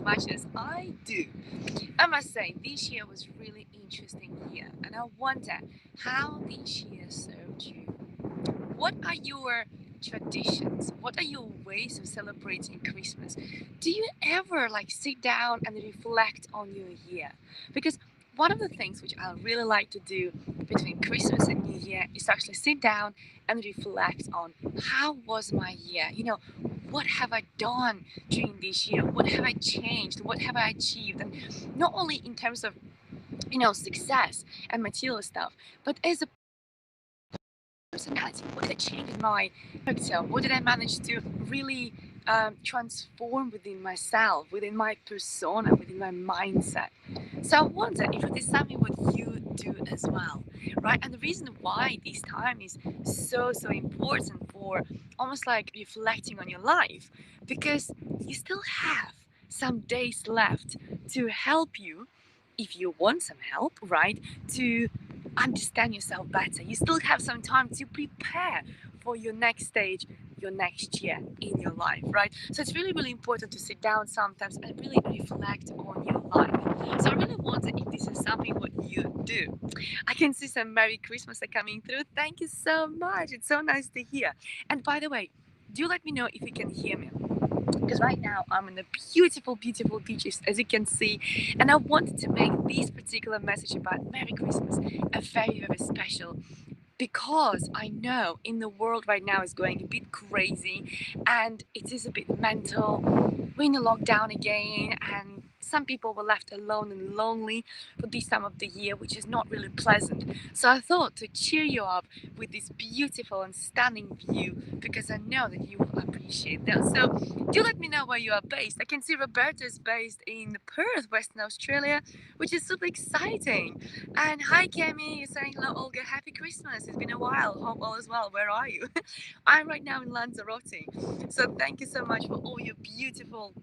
much as I do. I must say, this year was really interesting year, and I wonder how this year served you. What are your traditions? What are your ways of celebrating Christmas? Do you ever like sit down and reflect on your year? Because one of the things which I really like to do between Christmas and New Year is to actually sit down and reflect on how was my year? What have I done during this year? What have I changed? What have I achieved? And not only in terms of success and material stuff, but as a personality. What did I change in my character? What did I manage to really transform within myself, within my persona, within my mindset? So I wonder if it is something what you do as well, right? And the reason why this time is so important for almost like reflecting on your life, because you still have some days left to help you, if you want some help, right? To understand yourself better. You still have some time to prepare for your next stage, your next year in your life, right? So it's really important to sit down sometimes and really reflect on your life. So I really wonder if this is something what you do. I can see some Merry Christmas are coming through. Thank you so much. It's so nice to hear. And by the way, do let me know if you can hear me, because right now I'm in the beautiful beaches, as you can see, and I wanted to make this particular message about Merry Christmas a very special, because I know in the world right now is going a bit crazy and it is a bit mental. We're in a lockdown again, and some people were left alone and lonely for this time of the year, which is not really pleasant. So I thought to cheer you up with this beautiful and stunning view, because I know that you will appreciate that. So do let me know where you are based. I can see Roberta is based in Perth, Western Australia, which is super exciting. And hi, Kemi, you're saying hello, Olga. Happy Christmas. It's been a while. Hope all is well. Where are you? I'm right now in Lanzarote. So thank you so much for all your beautiful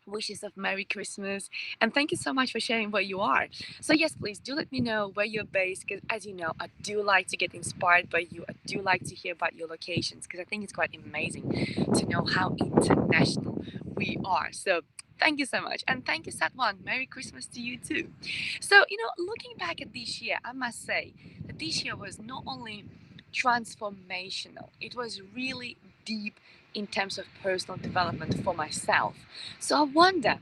wishes of Merry Christmas, and thank you so much for sharing where you are. So yes, please do let me know where you're based, because as you know, I do like to get inspired by you. I do like to hear about your locations, because I think it's quite amazing to know how international we are. So thank you so much, and thank you, Satwan. Merry Christmas to you too. So looking back at this year, I must say that this year was not only transformational, it was really deep in terms of personal development for myself. So I wonder,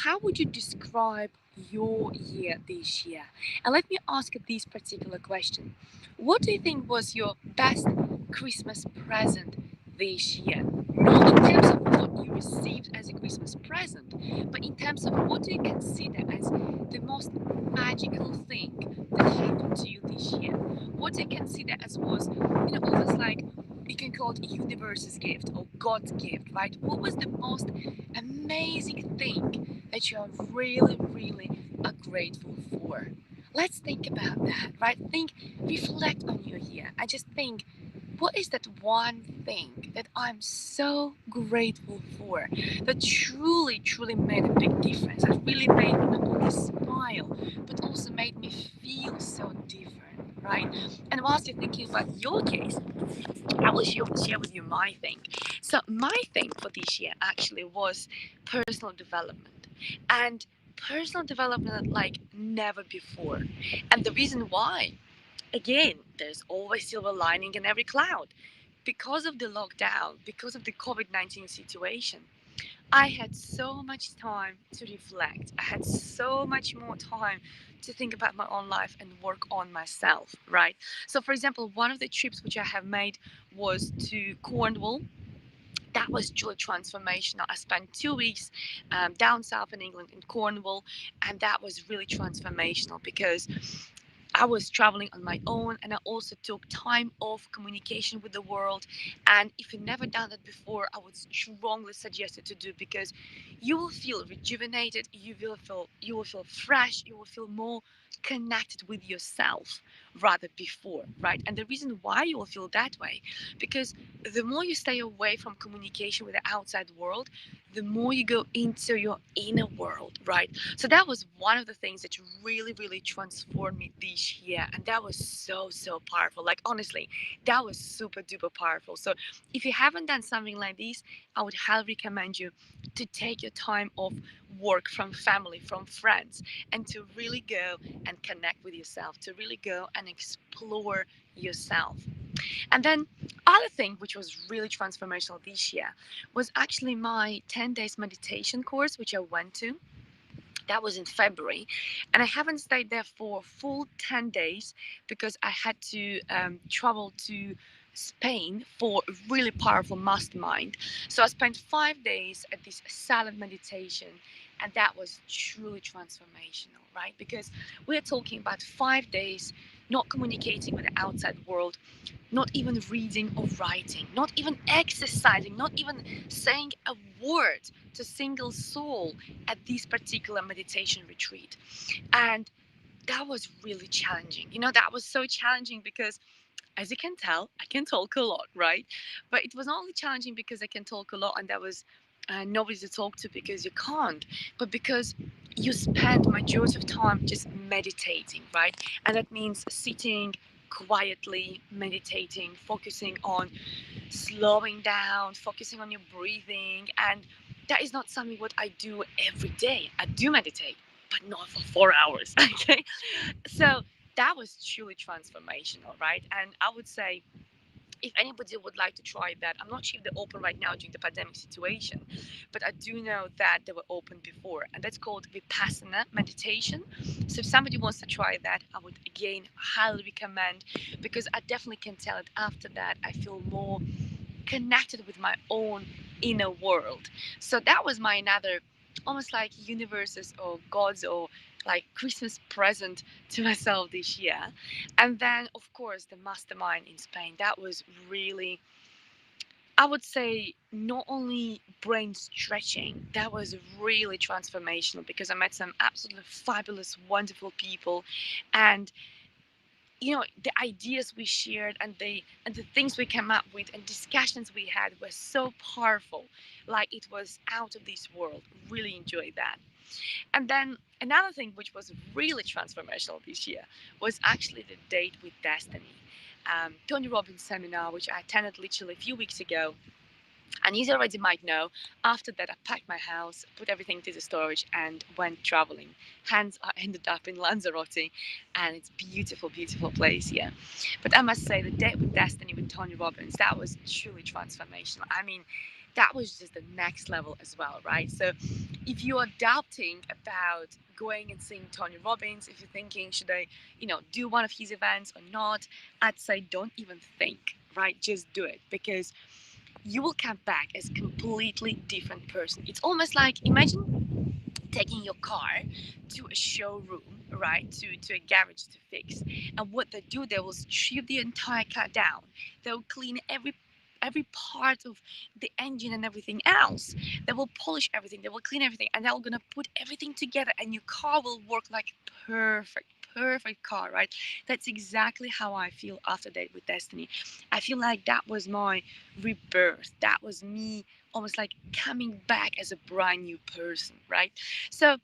how would you describe your year this year? And let me ask you this particular question. What do you think was your best Christmas present this year? Not in terms of what you received as a Christmas present, but in terms of what do you consider as the most magical thing that happened to you this year? What do you consider as was, almost like you can call it universe's gift or God's gift, right? What was the most amazing thing that you are really are grateful for? Let's think about that, right? Reflect on your year. I just think, what is that one thing that I'm so grateful for that truly made a big difference? That really made me not only smile, but also made me feel so different, right? And whilst you're thinking about your case, I will share with you my thing. So my thing for this year actually was personal development, and personal development like never before. And the reason why, again, there's always silver lining in every cloud. Because of the lockdown, because of the COVID-19 situation, I had so much time to reflect. I had so much more time to think about my own life and work on myself, right? So, for example, one of the trips which I have made was to Cornwall. That was truly transformational. I spent 2 weeks down south in England in Cornwall, and that was really transformational because I was traveling on my own, and I also took time off communication with the world. And if you've never done that before, I would strongly suggest it to do, because you will feel rejuvenated, you will feel fresh, you will feel more connected with yourself rather before, right? And the reason why you will feel that way, because the more you stay away from communication with the outside world, the more you go into your inner world, right? So that was one of the things that really transformed me this year, and that was so powerful. Like honestly, that was super duper powerful. So if you haven't done something like this, I would highly recommend you to take your time off work, from family, from friends, and to really go and connect with yourself, to really go and explore yourself. And then other thing which was really transformational this year was actually my 10 days meditation course, which I went to. That was in February, and I haven't stayed there for a full 10 days because I had to travel to Spain for a really powerful mastermind. So I spent 5 days at this silent meditation, and that was truly transformational, right? Because we're talking about 5 days not communicating with the outside world, not even reading or writing, not even exercising, not even saying a word to a single soul at this particular meditation retreat. And that was really challenging. That was so challenging because, as you can tell, I can talk a lot, right? But it was not only challenging because I can talk a lot and there was nobody to talk to because you can't, but because you spend majority of time just meditating, right? And that means sitting quietly, meditating, focusing on slowing down, focusing on your breathing. And that is not something what I do every day. I do meditate, but not for 4 hours. Okay. So that was truly transformational, right? And I would say, if anybody would like to try that, I'm not sure if they're open right now during the pandemic situation, but I do know that they were open before, and that's called Vipassana meditation. So if somebody wants to try that, I would again highly recommend, because I definitely can tell that after that I feel more connected with my own inner world. So that was my another, almost like universes or gods or like Christmas present to myself this year. And then of course the mastermind in Spain. That was really, I would say, not only brain stretching, that was really transformational because I met some absolutely fabulous, wonderful people. And the ideas we shared and the things we came up with and discussions we had were so powerful, like it was out of this world. Really enjoyed that. And then another thing which was really transformational this year was actually the Date with Destiny, Tony Robbins seminar, which I attended literally a few weeks ago. And you already might know, after that, I packed my house, put everything to the storage, and went traveling. Hence, I ended up in Lanzarote, and it's beautiful, beautiful place here. But I must say, the Date with Destiny with Tony Robbins, that was truly transformational. I mean, that was just the next level as well, right? So, if you're doubting about going and seeing Tony Robbins, if you're thinking, should I, do one of his events or not, I'd say don't even think, right? Just do it, because you will come back as a completely different person. It's almost like, imagine taking your car to a showroom, right, to a garage to fix. And what they do, they will strip the entire car down. They will clean every part of the engine and everything else. They will polish everything, they will clean everything, and they're gonna put everything together, and your car will work like perfect car, right? That's exactly how I feel after Date with Destiny. I feel like that was my rebirth. That was me almost like coming back as a brand new person, right? So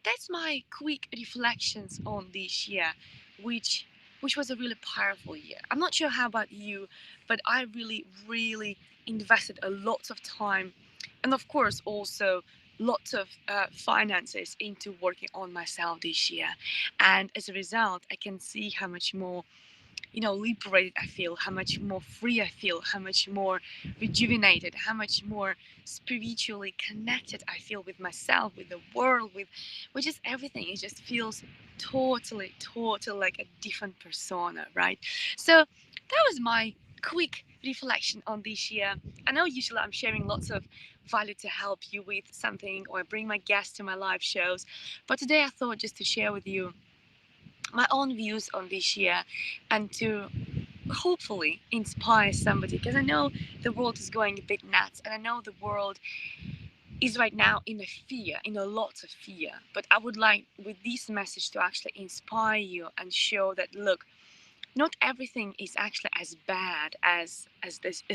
that's my quick reflections on this year, which which was a really powerful year. I'm not sure how about you, but I really, really invested a lot of time, and of course also lots of finances into working on myself this year. And as a result, I can see how much more liberated I feel, how much more free I feel, how much more rejuvenated, how much more spiritually connected I feel with myself, with the world, with just everything. It just feels totally like a different persona, right? So that was my quick reflection on this year. I know usually I'm sharing lots of value to help you with something, or bring my guests to my live shows, but today I thought just to share with you my own views on this year, and to hopefully inspire somebody, because I know the world is going a bit nuts, and I know the world is right now in a fear, in a lot of fear. But I would like with this message to actually inspire you and show that, look, not everything is actually as bad as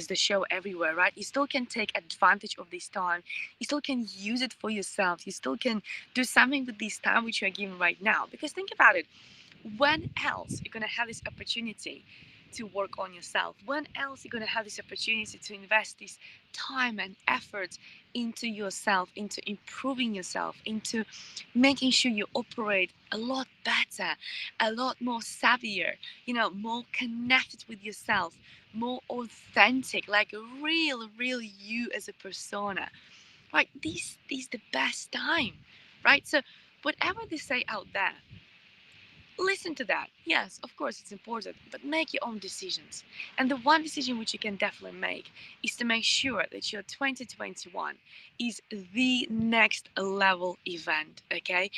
the show everywhere, right? You still can take advantage of this time. You still can use it for yourself. You still can do something with this time which you are given right now. Because think about it, when else you're gonna have this opportunity to work on yourself? When else are you going to have this opportunity to invest this time and effort into yourself, into improving yourself, into making sure you operate a lot better, a lot more savvier, more connected with yourself, more authentic, like a real you as a persona. Right? This is the best time, right? So whatever they say out there, listen to that. Yes, of course, it's important, but make your own decisions. And the one decision which you can definitely make is to make sure that your 2021 is the next level event, okay?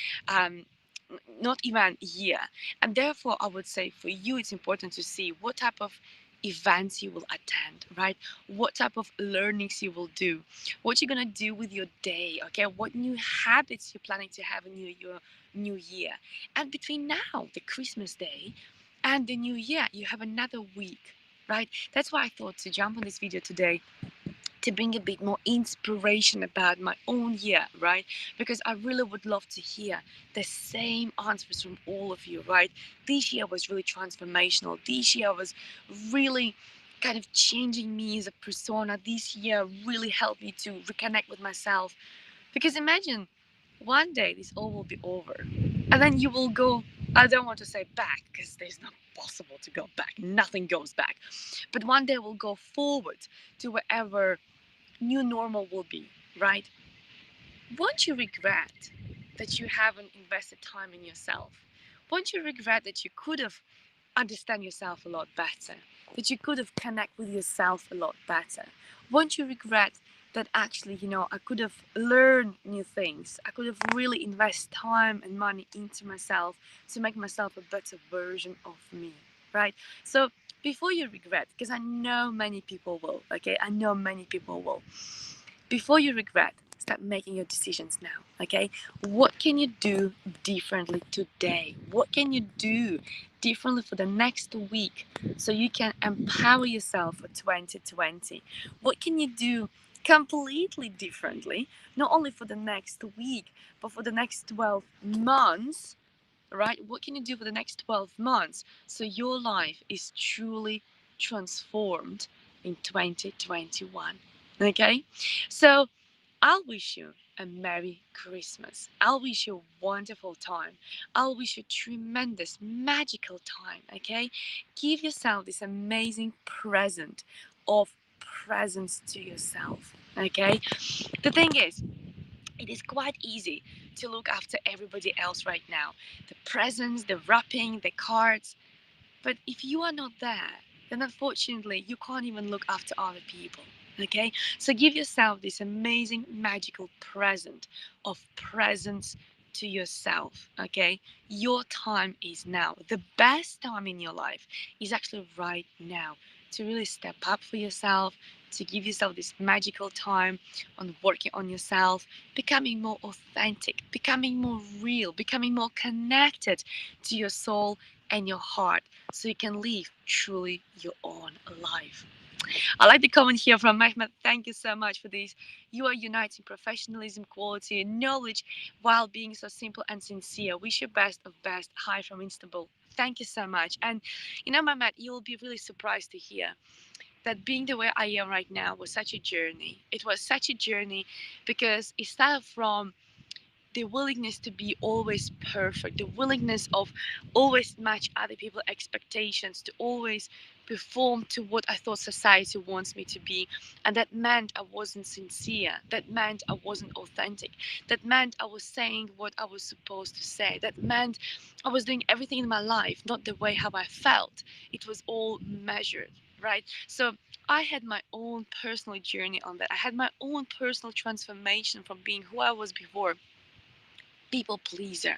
Not even year. And therefore, I would say for you, it's important to see what type of events you will attend, right? What type of learnings you will do, what you're gonna do with your day, okay? What new habits you're planning to have in your new year. And between now, the Christmas day, and the new year, you have another week, right? That's why I thought to jump on this video today to bring a bit more inspiration about my own year, right? Because I really would love to hear the same answers from all of you, right? This year was really transformational. This year was really kind of changing me as a persona. This year really helped me to reconnect with myself. Because imagine one day this all will be over. And then you will go, I don't want to say back, because there's not possible to go back. Nothing goes back. But one day we'll go forward to wherever new normal will be, right? Won't you regret that you haven't invested time in yourself? Won't you regret that you could have understand yourself a lot better, that you could have connect with yourself a lot better? Won't you regret that actually, I could have learned new things? I could have really invest time and money into myself to make myself a better version of me, right? So before you regret, because I know many people will, okay? I know many people will. Before you regret, start making your decisions now, okay? What can you do differently today? What can you do differently for the next week so you can empower yourself for 2020? What can you do completely differently, not only for the next week, but for the next 12 months, right? What can you do for the next 12 months so your life is truly transformed in 2021? Okay? So I'll wish you a Merry Christmas. I'll wish you a wonderful time. I'll wish you a tremendous, magical time. Okay? Give yourself this amazing present of presence to yourself. Okay? The thing is, it is quite easy to look after everybody else right now. The presents, the wrapping, the cards. But if you are not there, then unfortunately you can't even look after other people. Okay? So give yourself this amazing magical present of presence to yourself. Okay? Your time is now. The best time in your life is actually right now to really step up for yourself, to give yourself this magical time on working on yourself, becoming more authentic, becoming more real, becoming more connected to your soul and your heart so you can live truly your own life. I like the comment here from Mehmet. Thank you so much for this. You are uniting professionalism, quality, and knowledge while being so simple and sincere. Wish you best of best. Hi from Istanbul. Thank you so much. And Mehmet, you'll be really surprised to hear that being the way I am right now was such a journey. It was such a journey because it started from the willingness to be always perfect, the willingness of always match other people's expectations, to always perform to what I thought society wants me to be. And that meant I wasn't sincere. That meant I wasn't authentic. That meant I was saying what I was supposed to say. That meant I was doing everything in my life, not the way how I felt. It was all measured, right? So I had my own personal journey on that. I had my own personal transformation from being who I was before, people pleaser,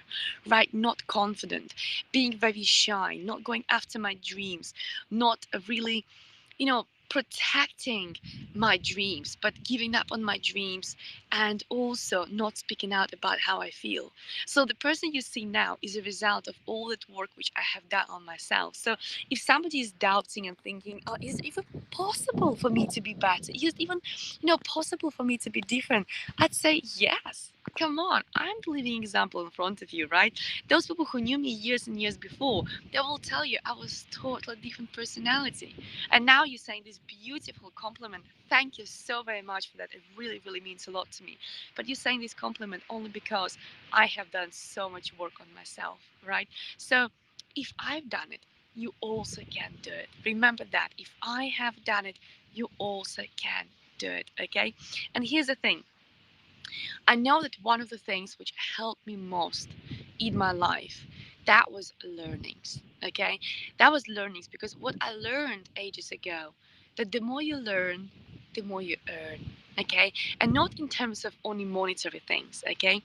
right? Not confident, being very shy, not going after my dreams, not really, protecting my dreams, but giving up on my dreams and also not speaking out about how I feel. So the person you see now is a result of all that work which I have done on myself. So if somebody is doubting and thinking, oh, is it even possible for me to be better? Is it even, possible for me to be different? I'd say yes. Come on, I'm the living example in front of you, right? Those people who knew me years and years before, they will tell you I was totally different personality. And now you're saying this beautiful compliment. Thank you so very much for that. It really, really means a lot to me. But you're saying this compliment only because I have done so much work on myself, right? So if I've done it, you also can do it. Remember that. If I have done it, you also can do it, okay? And here's the thing, I know that one of the things which helped me most in my life, that was learnings. Okay, that was learnings because what I learned ages ago, that the more you learn, the more you earn. Okay, and not in terms of only monetary things. Okay,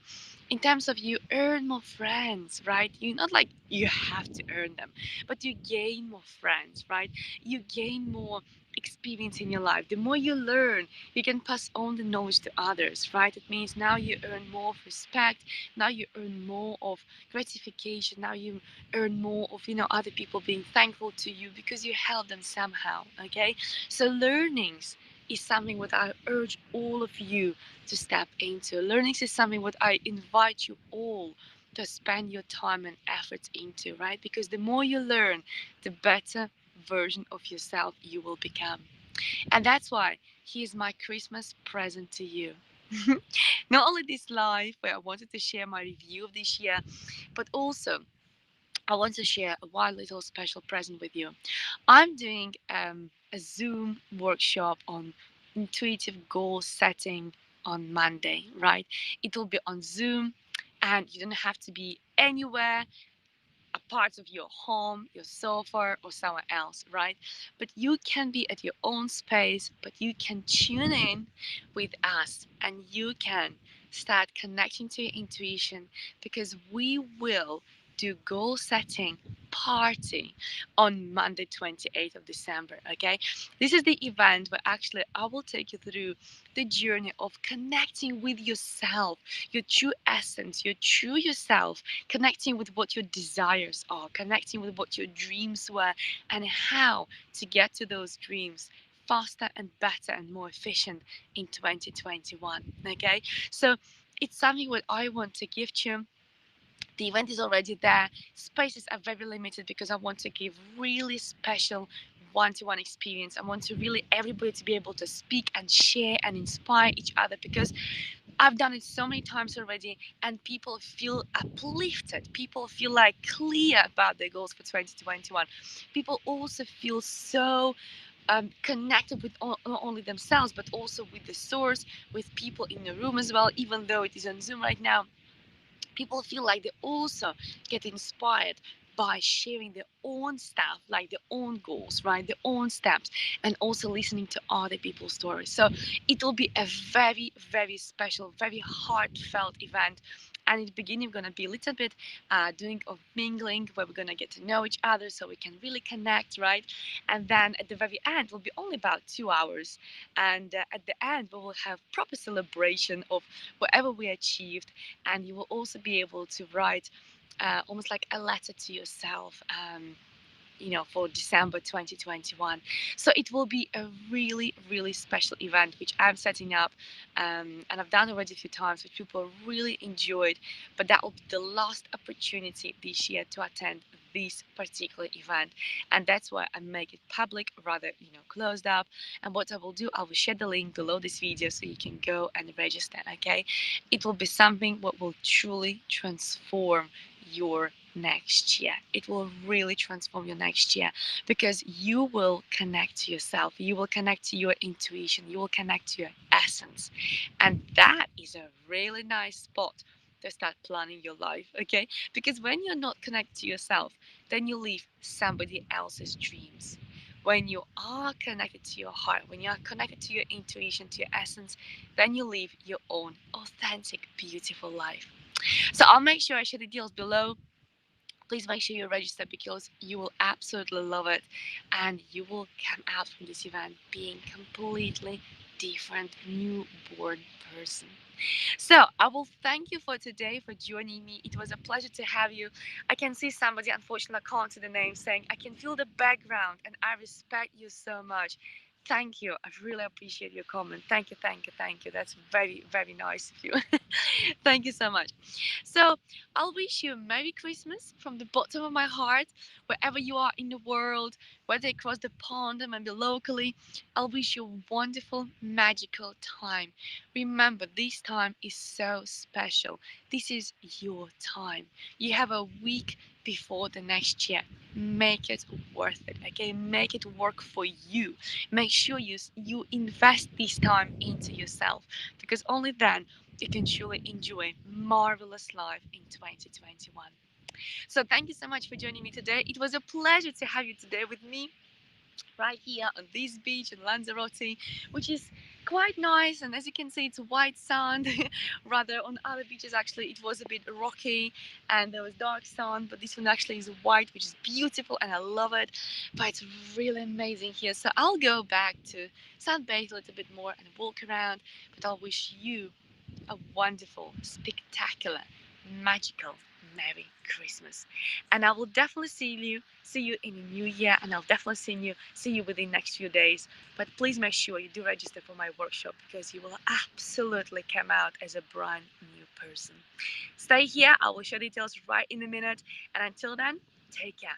in terms of you earn more friends, right? You not like you have to earn them, but you gain more friends, right? You gain more experience in your life. The more you learn, you can pass on the knowledge to others, right? It means now you earn more of respect, now you earn more of gratification, now you earn more of other people being thankful to you because you help them somehow. Okay, so learnings is something what I urge all of you to step into. Learnings is something what I invite you all to spend your time and efforts into, right? Because the more you learn, the better version of yourself you will become. And that's why here's my Christmas present to you. Not only this live, where I wanted to share my review of this year, but also I want to share one little special present with you. I'm doing a Zoom workshop on intuitive goal setting on Monday, right? It will be on Zoom, and you don't have to be anywhere a part of your home, your sofa, or somewhere else, right? But you can be at your own space, but you can tune in with us and you can start connecting to your intuition because we will do goal setting party on Monday 28th of December. Okay, this is the event where actually I will take you through the journey of connecting with yourself, your true essence, your true yourself, connecting with what your desires are, connecting with what your dreams were, and how to get to those dreams faster and better and more efficient in 2021. Okay, so it's something what I want to gift you. The event is already there. Spaces are very limited because I want to give really special one-to-one experience. I want to really everybody to be able to speak and share and inspire each other because I've done it so many times already, and people feel uplifted. People feel like clear about their goals for 2021. People also feel so connected with not only themselves, but also with the source, with people in the room as well, even though it is on Zoom right now. People feel like they also get inspired by sharing their own stuff, like their own goals, right? Their own steps, and also listening to other people's stories. So it will be a very, very special, very heartfelt event. And in the beginning, we're going to be a little bit doing of mingling where we're going to get to know each other so we can really connect, right? And then at the very end, will be only about 2 hours. And at the end, we will have proper celebration of whatever we achieved, and you will also be able to write almost like a letter to yourself, for December 2021. So it will be a really, really special event, which I'm setting up, and I've done already a few times, which people really enjoyed. But that will be the last opportunity this year to attend this particular event, and that's why I make it public rather closed up. And what I will do, I will share the link below this video so you can go and register. Okay, it will be something what will truly transform your next year. It will really transform your next year because you will connect to yourself, you will connect to your intuition, you will connect to your essence. And that is a really nice spot to start planning your life, okay? Because when you're not connected to yourself, then you live somebody else's dreams. When you are connected to your heart, when you are connected to your intuition, to your essence, then you live your own authentic, beautiful life. So I'll make sure I share the details below. Please make sure you register because you will absolutely love it and you will come out from this event being completely different newborn person. So I will thank you for today for joining me. It was a pleasure to have you. I can see somebody, unfortunately I can't see the name, saying I can feel the background and I respect you so much. Thank you. I really appreciate your comment. Thank you, thank you, thank you. That's very, very nice of you. Thank you so much. So, I'll wish you a Merry Christmas from the bottom of my heart, wherever you are in the world, whether across the pond or maybe locally. I'll wish you a wonderful, magical time. Remember, this time is so special. This is your time. You have a week before the next year. Make it worth it, okay? Make it work for you. Make sure you invest this time into yourself, because only then you can truly enjoy marvelous life in 2021. So thank you so much for joining me today. It was a pleasure to have you today with me right here on this beach in Lanzarote, which is quite nice. And as you can see, it's white sand. Rather, on other beaches, actually, it was a bit rocky and there was dark sand. But this one actually is white, which is beautiful, and I love it. But it's really amazing here. So I'll go back to sunbathe a little bit more and walk around. But I'll wish you a wonderful, spectacular, magical Merry Christmas. And I will definitely see you in the new year, and I'll definitely see you within the next few days. But please make sure you do register for my workshop, because you will absolutely come out as a brand new person. Stay here, I will share details right in a minute. And until then, take care.